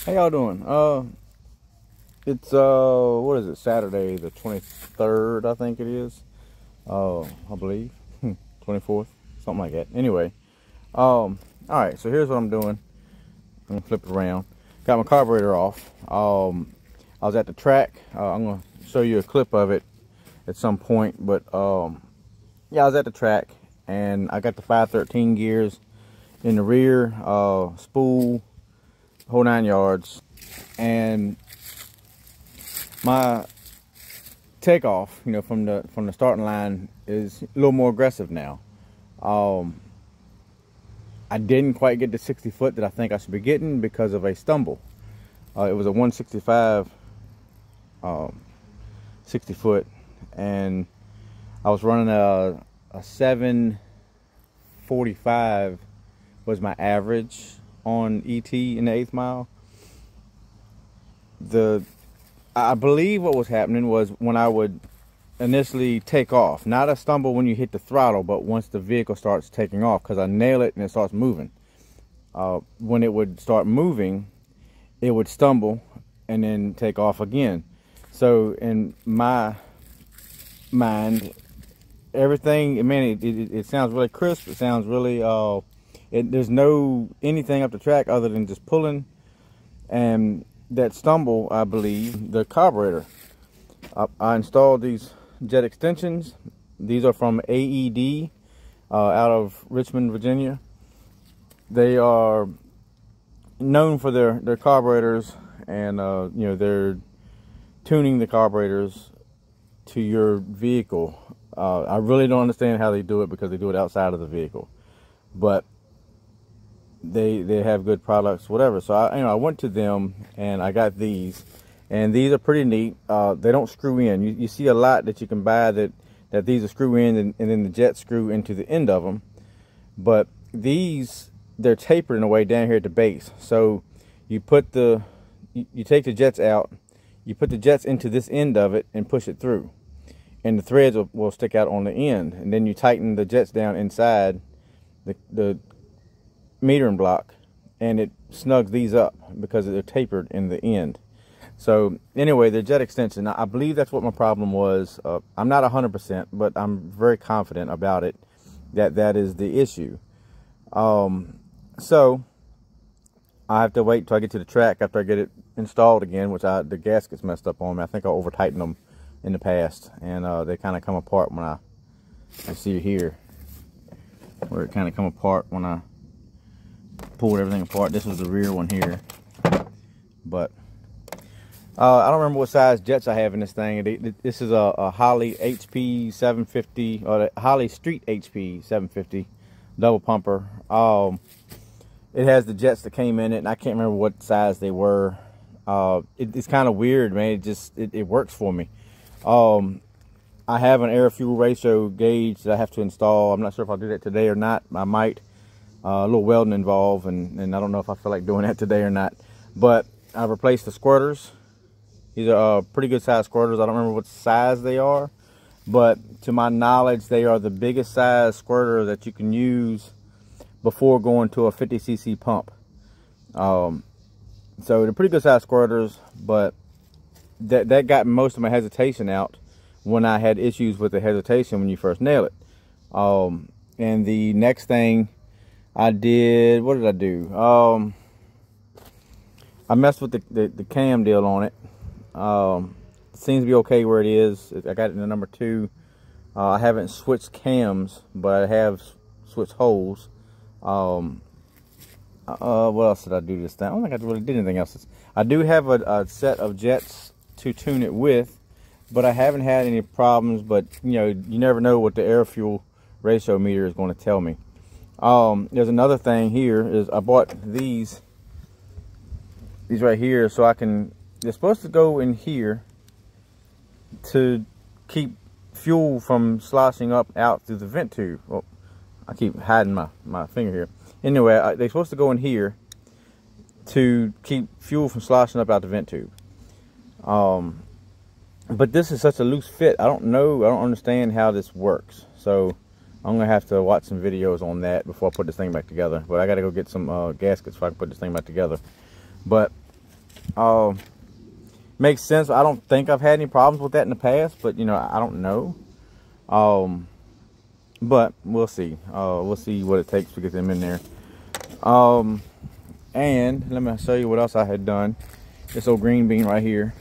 How y'all doing? It's what is it? Saturday the 23rd, I think it is. I believe 24th, something like that. Anyway, all right. So here's what I'm doing. I'm gonna flip it around. Got my carburetor off. I was at the track. I'm gonna show you a clip of it at some point, but yeah, I was at the track and I got the 513 gears in the rear, spool, whole 9 yards, and my takeoff, you know, from the starting line is a little more aggressive now. I didn't quite get the 60 foot that I think I should be getting because of a stumble. It was a 165 60 foot, and I was running a 745 was my average on ET in the 8th mile. I believe what was happening was when I would initially take off, not a stumble when you hit the throttle, but once the vehicle starts taking off, because I nail it and it starts moving. When it would start moving, it would stumble and then take off again. So in my mind, everything, man, it sounds really crisp. It sounds really, there's no anything up the track other than just pulling. And that stumble, I believe, the carburetor. I installed these jet extensions. These are from AED out of Richmond, Virginia. They are known for their carburetors, and you know, they're tuning the carburetors to your vehicle. I really don't understand how they do it, because they do it outside of the vehicle, but they have good products, whatever. So I went to them and I got these, and these are pretty neat. They don't screw in. You see a lot that you can buy that these are screw in, and then the jet screw into the end of them, but these, they're tapered in a way down here at the base. So you put you take the jets out, you put the jets into this end of it and push it through, and the threads will stick out on the end, and then you tighten the jets down inside the metering block, and it snugs these up because they're tapered in the end. So anyway, the jet extension, I believe that's what my problem was. I'm not 100%, but I'm very confident about it, that is the issue. So I have to wait till I get to the track after I get it installed again, which the gasket's messed up on me. I think I over tightened them in the past, and they kind of come apart when I see here where it kind of come apart when I pulled everything apart. This was the rear one here, but I don't remember what size jets I have in this thing. This is a Holley HP 750, or the Holley Street HP 750 double pumper. It has the jets that came in it, and I can't remember what size they were. It's kind of weird, man. It works for me. I have an air fuel ratio gauge that I have to install. I'm not sure if I'll do that today or not. I might. A little welding involved, and I don't know if I feel like doing that today or not. But I've replaced the squirters. These are pretty good size squirters. I don't remember what size they are, but to my knowledge, they are the biggest size squirter that you can use before going to a 50cc pump. So they're pretty good size squirters, but that got most of my hesitation out when I had issues with the hesitation when you first nail it. And the next thing I did, what did I do? I messed with the cam deal on it. It seems to be okay where it is. I got it in the number 2. I haven't switched cams, but I have switched holes. What else did I do this time? I don't think I really did anything else. I do have a set of jets to tune it with, but I haven't had any problems. But you know, you never know what the air fuel ratio meter is going to tell me. There's another thing here, is I bought these right here, so they're supposed to go in here to keep fuel from sloshing out through the vent tube. Well, I keep hiding my finger here. Anyway, they're supposed to go in here to keep fuel from sloshing up out the vent tube. But this is such a loose fit. I don't understand how this works. So I'm gonna have to watch some videos on that before I put this thing back together. But I gotta go get some gaskets so I can put this thing back together. But Makes sense. I don't think I've had any problems with that in the past, but you know, I don't know. But we'll see. We'll see what it takes to get them in there. And let me show you what else I had done. This old green bean right here.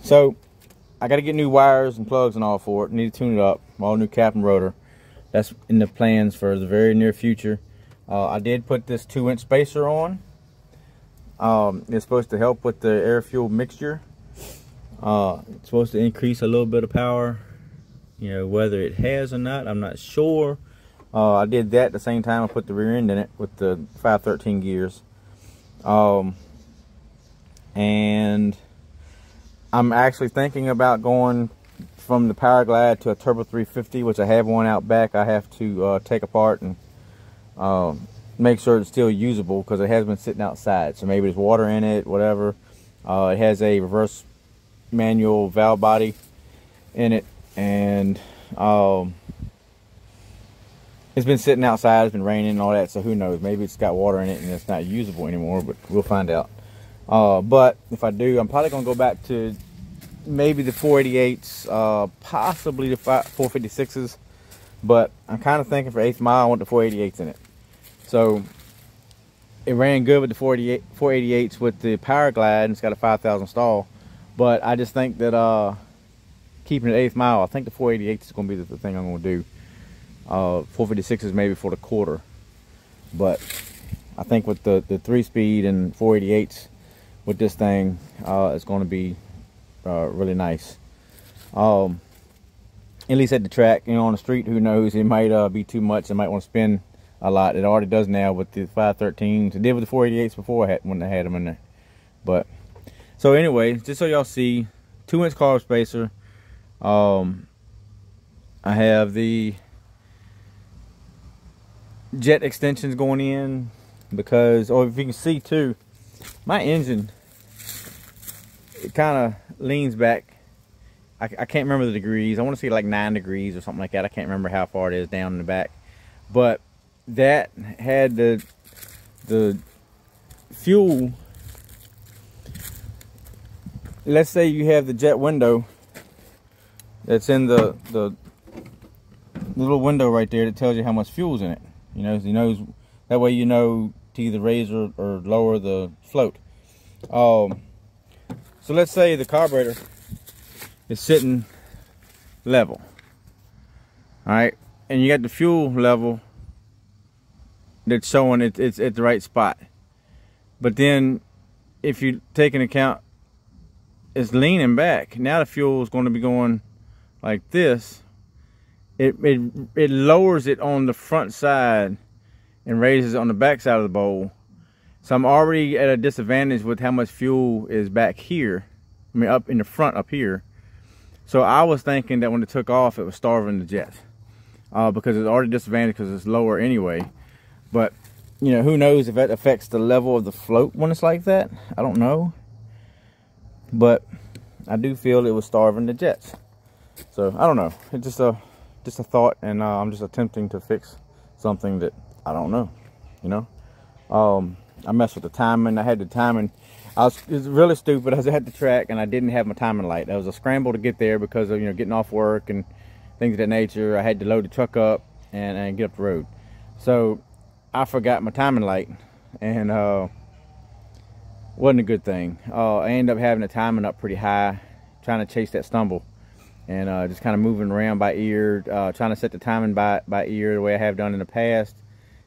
So I got to get new wires and plugs and all for it. Need to tune it up. All new cap and rotor. That's in the plans for the very near future. I did put this 2-inch spacer on. It's supposed to help with the air fuel mixture. It's supposed to increase a little bit of power. You know, whether it has or not, I'm not sure. I did that at the same time I put the rear end in it with the 513 gears. And I'm actually thinking about going from the Power Glide to a Turbo 350, which I have one out back. I have to take apart and make sure it's still usable because it has been sitting outside. So maybe there's water in it, whatever. It has a reverse manual valve body in it, and it's been sitting outside. It's been raining and all that, so who knows? Maybe it's got water in it and it's not usable anymore, but we'll find out. But if I do, I'm probably gonna go back to maybe the 488s, possibly the 456s, but I'm kind of thinking for 8th mile I want the 488s in it. So it ran good with the 488s with the Power Glide, and it's got a 5,000 stall. But I just think that keeping it 8th mile, I think the 488 is going to be the thing I'm going to do. 456 is maybe for the quarter. But I think with the 3-speed and 488s with this thing, it's going to be really nice. At least at the track, you know, on the street, who knows? It might be too much. It might want to spin a lot. It already does now with the 513s. It did with the 488s before when I had them in there. But so anyway, just so y'all see, 2-inch carb spacer. I have the jet extensions going in because, if you can see too, my engine, it kind of leans back. I can't remember the degrees. I want to say like 9 degrees or something like that. I can't remember how far it is down in the back. But that had the fuel. Let's say you have the jet window that's in the little window right there that tells you how much fuel's in it. You know, that way you know to either raise or lower the float. So let's say the carburetor is sitting level. All right, and you got the fuel level that's showing it's at the right spot. But then if you take into account it's leaning back, now the fuel is going to be going like this. It lowers it on the front side and raises it on the back side of the bowl. So I'm already at a disadvantage with how much fuel is back here. I mean, up in the front up here. So I was thinking that when it took off, it was starving the jet, because it's already disadvantaged because it's lower anyway. But you know, who knows if that affects the level of the float when it's like that? I don't know. But I do feel it was starving the jets. So I don't know. It's just a thought, and I'm just attempting to fix something that I don't know. You know, I messed with the timing. I had the timing. It was really stupid. I was at the track and I didn't have my timing light. That was a scramble to get there because of, you know, getting off work and things of that nature. I had to load the truck up and get up the road. So I forgot my timing light, and wasn't a good thing. I ended up having the timing up pretty high, trying to chase that stumble, and just kind of moving around by ear, trying to set the timing by ear the way I have done in the past.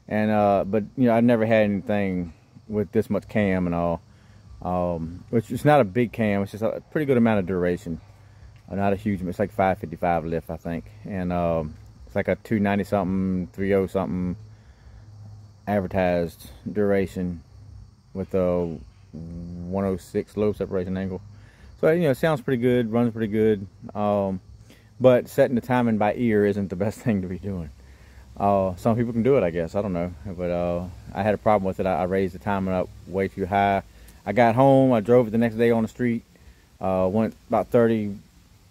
And but you know, I've never had anything with this much cam and all, which is not a big cam. It's just a pretty good amount of duration. Not a huge. It's like 555 lift, I think, and it's like a 290 something, 30 something advertised duration with a 106 low separation angle. So you know, it sounds pretty good, runs pretty good, but setting the timing by ear isn't the best thing to be doing. Some people can do it, I guess. I don't know, but I had a problem with it. I raised the timing up way too high. I got home, I drove it the next day on the street, went about a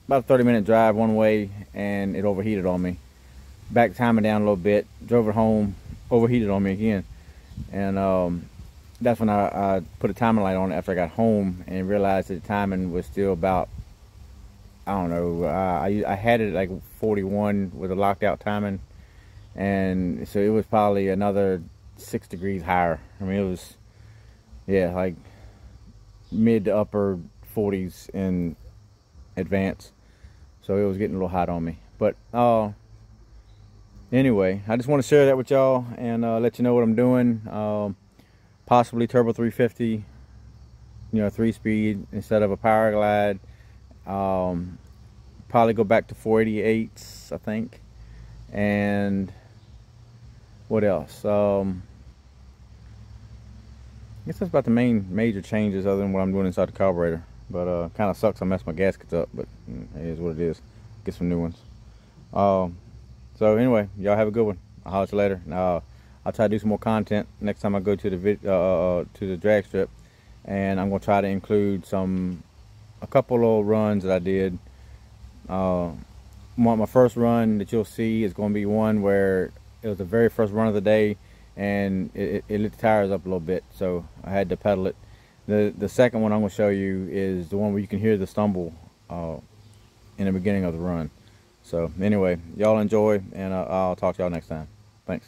30-minute drive one way, and it overheated on me. Back timing down a little bit, drove it home, overheated on me again. And that's when I put a timing light on it after I got home and realized that the timing was still about, I don't know, I had it like 41 with a locked out timing, and so it was probably another 6 degrees higher. I mean, it was, yeah, like mid to upper 40s in advance, so it was getting a little hot on me. But anyway, I just want to share that with y'all and let you know what I'm doing. Possibly turbo 350, 3-speed instead of a power glide. Probably go back to 488s, I think. And what else? I guess that's about the major changes, other than what I'm doing inside the carburetor. But kind of sucks I messed my gaskets up, but it is what it is. Get some new ones. So anyway, y'all have a good one. I'll holler at you later. I'll try to do some more content next time I go to the drag strip, and I'm gonna try to include a couple of runs that I did. My first run that you'll see is going to be one where it was the very first run of the day, and it lit the tires up a little bit, so I had to pedal it. The second one I'm going to show you is the one where you can hear the stumble in the beginning of the run. So anyway, y'all enjoy, and I'll talk to y'all next time. Thanks.